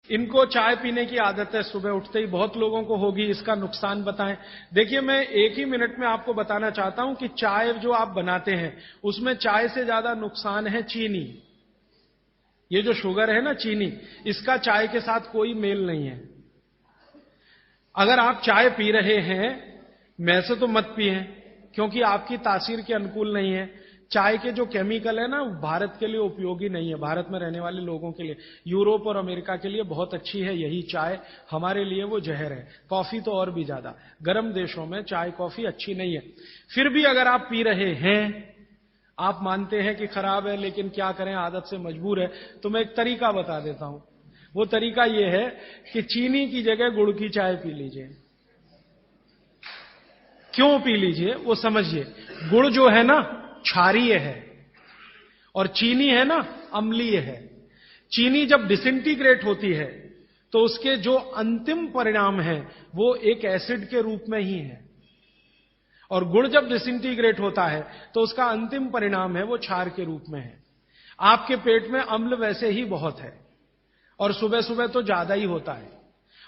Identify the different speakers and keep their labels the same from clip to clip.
Speaker 1: इनको चाय पीने की आदत है, सुबह उठते ही बहुत लोगों को होगी। इसका नुकसान बताएं। देखिए, मैं एक ही मिनट में आपको बताना चाहता हूं कि चाय जो आप बनाते हैं उसमें चाय से ज्यादा नुकसान है चीनी। ये जो शुगर है ना, चीनी, इसका चाय के साथ कोई मेल नहीं है। अगर आप चाय पी रहे हैं, मैं से तो मत पिए, क्योंकि आपकी तासीर के अनुकूल नहीं है। चाय के जो केमिकल है ना, भारत के लिए उपयोगी नहीं है, भारत में रहने वाले लोगों के लिए। यूरोप और अमेरिका के लिए बहुत अच्छी है यही चाय, हमारे लिए वो जहर है। कॉफी तो और भी ज्यादा, गर्म देशों में चाय कॉफी अच्छी नहीं है। फिर भी अगर आप पी रहे हैं, आप मानते हैं कि खराब है, लेकिन क्या करें, आदत से मजबूर है, तो मैं एक तरीका बता देता हूं। वो तरीका ये है कि चीनी की जगह गुड़ की चाय पी लीजिए। क्यों पी लीजिए वो समझिए। गुड़ जो है ना, क्षारीय है, और चीनी है ना, अम्लीय है। चीनी जब डिसिंटीग्रेट होती है तो उसके जो अंतिम परिणाम है वो एक एसिड के रूप में ही है, और गुड़ जब डिसिंटीग्रेट होता है तो उसका अंतिम परिणाम है वो क्षार के रूप में है। आपके पेट में अम्ल वैसे ही बहुत है, और सुबह सुबह तो ज्यादा ही होता है,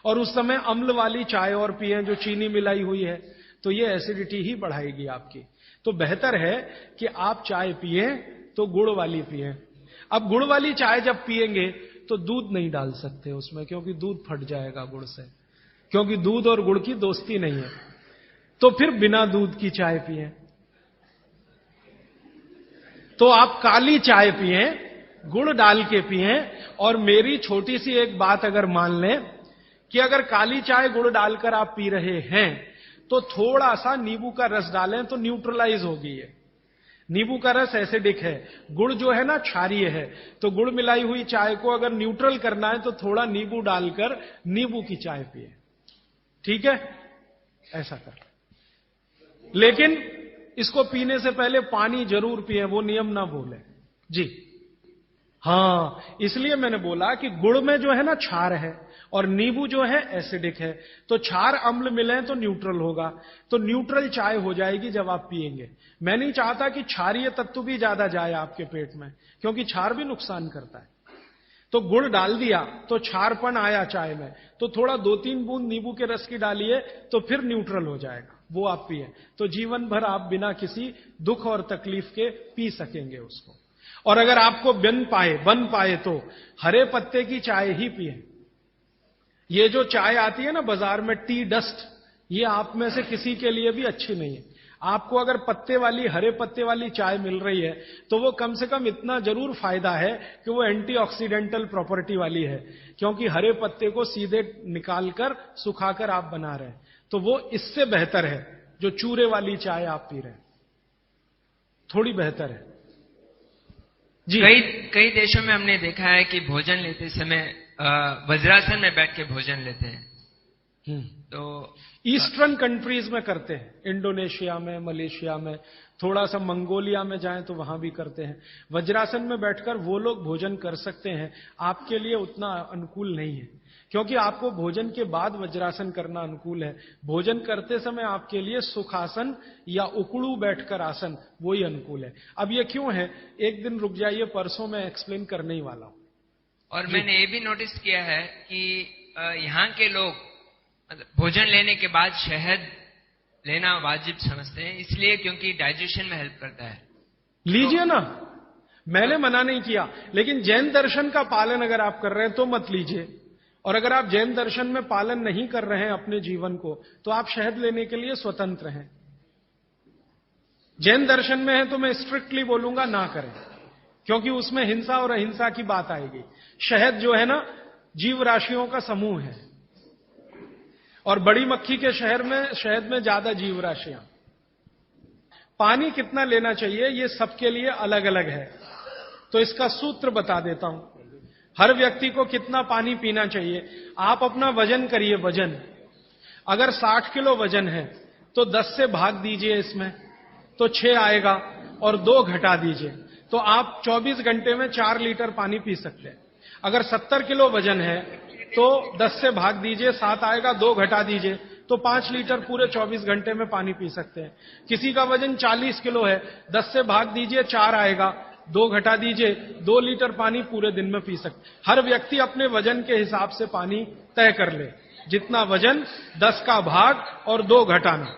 Speaker 1: और उस समय अम्ल वाली चाय और पिएं जो चीनी मिलाई हुई है, तो ये एसिडिटी ही बढ़ाएगी आपकी। तो बेहतर है कि आप चाय पिएं तो गुड़ वाली पिएं। अब गुड़ वाली चाय जब पिएंगे तो दूध नहीं डाल सकते उसमें, क्योंकि दूध फट जाएगा गुड़ से, क्योंकि दूध और गुड़ की दोस्ती नहीं है। तो फिर बिना दूध की चाय पिएं। तो आप काली चाय पिएं, गुड़ डाल के पिएं। और मेरी छोटी सी एक बात अगर मान लें कि अगर काली चाय गुड़ डालकर आप पी रहे हैं तो थोड़ा सा नींबू का रस डालें तो न्यूट्रलाइज होगी ये। नींबू का रस एसिडिक है, गुड़ जो है ना क्षारीय है, तो गुड़ मिलाई हुई चाय को अगर न्यूट्रल करना है तो थोड़ा नींबू डालकर नींबू की चाय पिए। ठीक है, ऐसा कर। लेकिन इसको पीने से पहले पानी जरूर पिए, वो नियम ना भूलें जी। हां, इसलिए मैंने बोला कि गुड़ में जो है ना क्षार है, और नींबू जो है एसिडिक है, तो क्षार अम्ल मिले तो न्यूट्रल होगा, तो न्यूट्रल चाय हो जाएगी जब आप पिएंगे। मैं नहीं चाहता कि क्षारीय तत्व भी ज्यादा जाए आपके पेट में, क्योंकि क्षार भी नुकसान करता है। तो गुड़ डाल दिया तो क्षारपन आया चाय में, तो थोड़ा 2-3 बूंद नींबू के रस की डालिए तो फिर न्यूट्रल हो जाएगा, वो आप पिए। तो जीवन भर आप बिना किसी दुख और तकलीफ के पी सकेंगे उसको। और अगर आपको बन पाए तो हरे पत्ते की चाय ही पिए। ये जो चाय आती है ना बाजार में, टी डस्ट, ये आप में से किसी के लिए भी अच्छी नहीं है। आपको अगर पत्ते वाली, हरे पत्ते वाली चाय मिल रही है तो वो कम से कम इतना जरूर फायदा है कि वो एंटीऑक्सीडेंटल प्रॉपर्टी वाली है, क्योंकि हरे पत्ते को सीधे निकालकर सुखाकर आप बना रहे हैं। तो वो इससे बेहतर है जो चूरे वाली चाय आप पी रहे हैं, थोड़ी बेहतर है जी।
Speaker 2: कई देशों में हमने देखा है कि भोजन लेते समय वज्रासन में बैठ के भोजन लेते हैं। तो
Speaker 1: ईस्टर्न कंट्रीज में करते हैं, इंडोनेशिया में, मलेशिया में, थोड़ा सा मंगोलिया में जाएं तो वहां भी करते हैं। वज्रासन में बैठकर वो लोग भोजन कर सकते हैं, आपके लिए उतना अनुकूल नहीं है, क्योंकि आपको भोजन के बाद वज्रासन करना अनुकूल है। भोजन करते समय आपके लिए सुखासन या उकड़ू बैठकर आसन, वही अनुकूल है। अब ये क्यों है, एक दिन रुक जाइए, परसों मैं एक्सप्लेन करने ही वाला हूं।
Speaker 2: और मैंने ये भी नोटिस किया है कि यहाँ के लोग भोजन लेने के बाद शहद लेना वाजिब समझते हैं, इसलिए क्योंकि डाइजेशन में हेल्प करता है।
Speaker 1: लीजिए ना, मैंने मना नहीं किया, लेकिन जैन दर्शन का पालन अगर आप कर रहे हैं तो मत लीजिए। और अगर आप जैन दर्शन में पालन नहीं कर रहे हैं अपने जीवन को, तो आप शहद लेने के लिए स्वतंत्र हैं। जैन दर्शन में है तो मैं स्ट्रिक्टली बोलूंगा ना करें, क्योंकि उसमें हिंसा और अहिंसा की बात आएगी। शहद जो है ना, जीव राशियों का समूह है, और बड़ी मक्खी के शहद में ज्यादा जीव राशियां। पानी कितना लेना चाहिए ये सबके लिए अलग अलग है, तो इसका सूत्र बता देता हूं। हर व्यक्ति को कितना पानी पीना चाहिए, आप अपना वजन करिए। वजन अगर 60 किलो वजन है तो 10 से भाग दीजिए इसमें, तो 6 आएगा, और 2 घटा दीजिए, तो आप 24 घंटे में 4 लीटर पानी पी सकते हैं। अगर 70 किलो वजन है तो 10 से भाग दीजिए, 7 आएगा, 2 घटा दीजिए, तो 5 लीटर पूरे 24 घंटे में पानी पी सकते हैं। किसी का वजन 40 किलो है, 10 से भाग दीजिए, 4 आएगा, 2 घटा दीजिए, 2 लीटर पानी पूरे दिन में पी सकते। हर व्यक्ति अपने वजन के हिसाब से पानी तय कर ले, जितना वजन 10 का भाग और 2 घटाना।